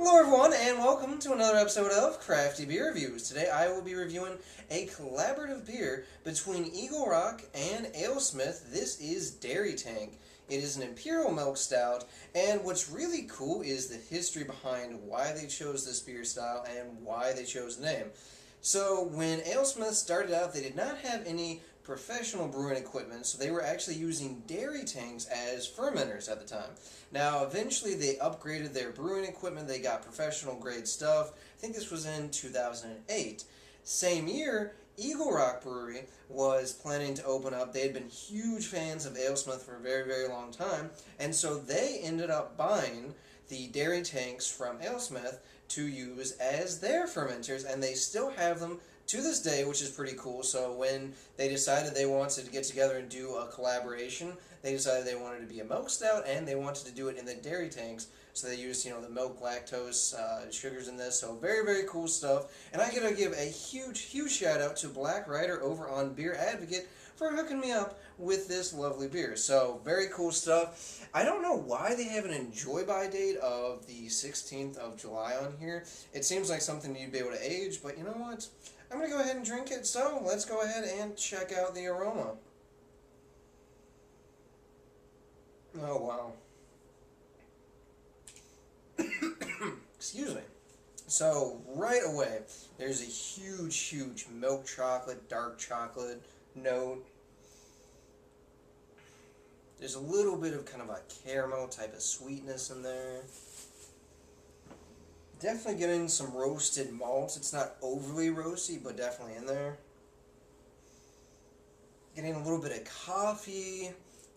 Hello everyone, and welcome to another episode of Crafty Beer Reviews. Today I will be reviewing a collaborative beer between Eagle Rock and AleSmith. This is Dairy Tank. It is an Imperial milk stout, and what's really cool is the history behind why they chose this beer style and why they chose the name. So when AleSmith started out, they did not have any professional brewing equipment, so they were actually using dairy tanks as fermenters at the time. Now, eventually they upgraded their brewing equipment, they got professional grade stuff. I think this was in 2008. Same year, Eagle Rock Brewery was planning to open up. They had been huge fans of AleSmith for a very, very long time, and so they ended up buying the dairy tanks from AleSmith to use as their fermenters, and they still have them to this day, which is pretty cool. So when they decided they wanted to get together and do a collaboration, they decided they wanted to be a milk stout, and they wanted to do it in the dairy tanks. So they used, the milk, lactose, sugars in this. So very, very cool stuff. And I gotta give a huge, huge shout out to Black Ryder over on Beer Advocate for hooking me up with this lovely beer. So very cool stuff. I don't know why they have an enjoy by date of the 16th of July on here. It seems like something you'd be able to age, but you know what? I'm going to go ahead and drink it, so let's go ahead and check out the aroma. Oh, wow. Excuse me. So, right away, there's a huge, huge milk chocolate, dark chocolate note. There's a little bit of kind of a caramel type of sweetness in there. Definitely getting some roasted malts. It's not overly roasty, but definitely in there. Getting a little bit of coffee.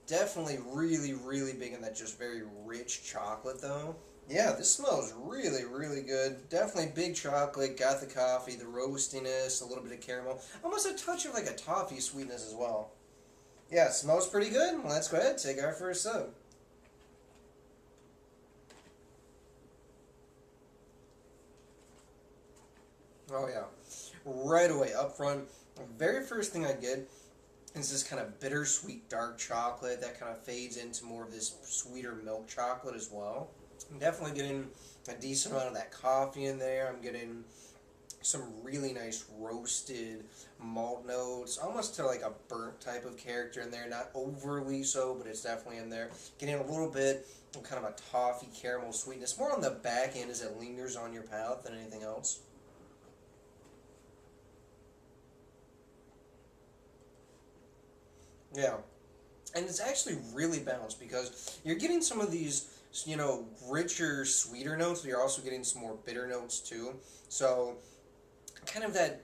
Definitely really, really big in that just very rich chocolate, though. Yeah, this smells really, really good. Definitely big chocolate. Got the coffee, the roastiness, a little bit of caramel. Almost a touch of like a toffee sweetness as well. Yeah, it smells pretty good. Let's go ahead and take our first sip. Oh yeah, right away up front, the very first thing I get is this kind of bittersweet dark chocolate that kind of fades into more of this sweeter milk chocolate as well. I'm definitely getting a decent amount of that coffee in there. I'm getting some really nice roasted malt notes, almost to like a burnt type of character in there, not overly so, but it's definitely in there. Getting a little bit of kind of a toffee caramel sweetness, more on the back end as it lingers on your palate than anything else. Yeah, and it's actually really balanced because you're getting some of these, richer, sweeter notes, but you're also getting some more bitter notes too. So, kind of that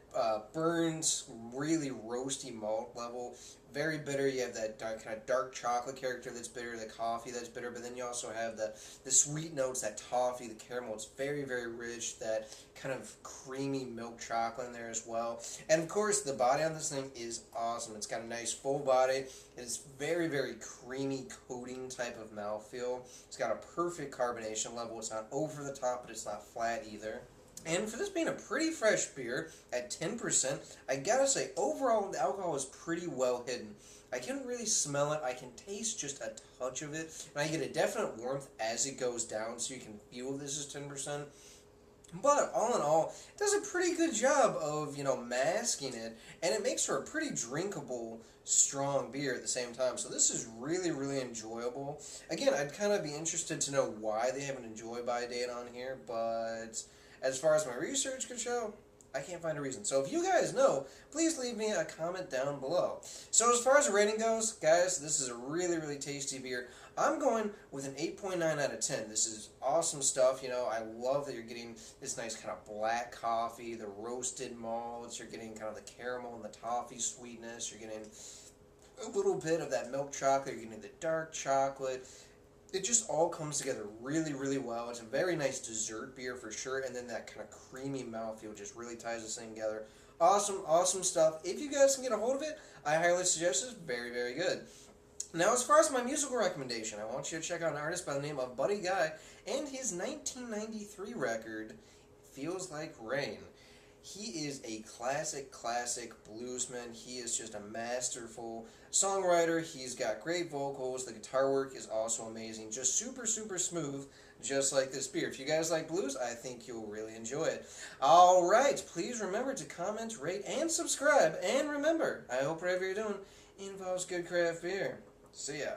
burns, really roasty malt level, very bitter. You have that kind of dark chocolate character that's bitter, the coffee that's bitter, but then you also have the sweet notes, that toffee, the caramel. It's very, very rich, that kind of creamy milk chocolate in there as well. And of course, the body on this thing is awesome. It's got a nice full body. It's very, very creamy coating type of mouthfeel. It's got a perfect carbonation level. It's not over the top, but it's not flat either. And for this being a pretty fresh beer at 10%, I gotta say, overall, the alcohol is pretty well hidden. I can't really smell it. I can taste just a touch of it. And I get a definite warmth as it goes down, so you can feel this is 10%. But all in all, it does a pretty good job of, masking it. And it makes for a pretty drinkable, strong beer at the same time. So this is really, really enjoyable. Again, I'd kind of be interested to know why they have an enjoy by date on here, but as far as my research could show, I can't find a reason. So if you guys know, please leave me a comment down below. So as far as the rating goes, guys, this is a really, really tasty beer. I'm going with an 8.9 out of 10. This is awesome stuff. I love that you're getting this nice kind of black coffee, the roasted malts. You're getting kind of the caramel and the toffee sweetness. You're getting a little bit of that milk chocolate. You're getting the dark chocolate. It just all comes together really, really well. It's a very nice dessert beer for sure, and then that kind of creamy mouthfeel just really ties this thing together. Awesome, awesome stuff. If you guys can get a hold of it, I highly suggest it. It's very, very good. Now, as far as my musical recommendation, I want you to check out an artist by the name of Buddy Guy and his 1993 record, Feels Like Rain. He is a classic bluesman. He is just a masterful songwriter. He's got great vocals. The guitar work is also amazing. Just super smooth, just like this beer. If you guys like blues, I think you'll really enjoy it. All right, please remember to comment, rate, and subscribe. And remember, I hope whatever you're doing involves good craft beer. See ya.